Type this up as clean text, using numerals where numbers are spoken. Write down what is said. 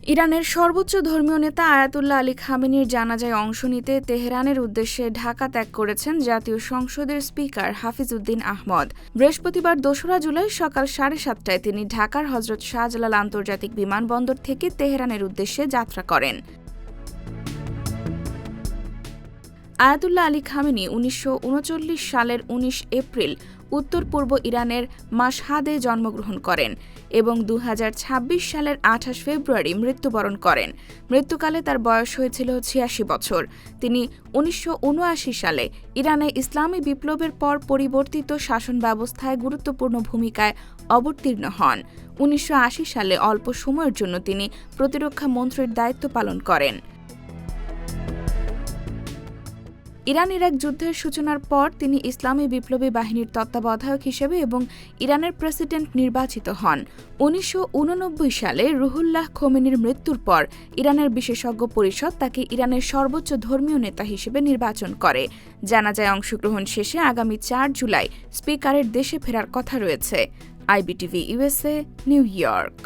ইরানের সর্বোচ্চ ধর্মীয় নেতা আয়াতুল্লাহ আলী খামেনির জানাজায় অংশ নিতে তেহরানের উদ্দেশ্যে ঢাকা ত্যাগ করেছেন জাতীয় সংসদের স্পিকার হাফিজ উদ্দিন আহমদ। বৃহস্পতিবার ২রা জুলাই সকাল ৭:৩০টায় তিনি ঢাকার হজরত শাহজালাল আন্তর্জাতিক বিমানবন্দর থেকে তেহরানের উদ্দেশ্যে যাত্রা করেন। আয়াতুল্লাহ আলী খামেনি ১৯৩৯ সালের ১৯ এপ্রিল উত্তর পূর্ব ইরানের মাশহাদে জন্মগ্রহণ করেন এবং ২০২৬ সালের ২৮ ফেব্রুয়ারি মৃত্যুবরণ করেন। মৃত্যুকালে তার বয়স হয়েছিল ৮৬ বছর। তিনি ১৯৭৯ সালে ইরানে ইসলামী বিপ্লবের পর পরিবর্তিত শাসন ব্যবস্থায় গুরুত্বপূর্ণ ভূমিকায় অবতীর্ণ হন। ১৯৮০ সালে অল্প সময়ের জন্য তিনি প্রতিরক্ষা মন্ত্রীর দায়িত্ব পালন করেন। ইরান-ইরাক যুদ্ধের সূচনার পর তিনি ইসলামী বিপ্লবী বাহিনীর তত্ত্বাবধায়ক হিসেবে এবং ইরানের প্রেসিডেন্ট নির্বাচিত হন। ১৯৮৯ সালে রুহুল্লাহ খোমেনির মৃত্যুর পর ইরানের বিশেষজ্ঞ পরিষদ তাকে ইরানের সর্বোচ্চ ধর্মীয় নেতা হিসেবে নির্বাচন করে। জানাজায় অংশগ্রহণ শেষে আগামী ৪ জুলাই স্পিকারের দেশে ফেরার কথা রয়েছে। IBTV USA, new York.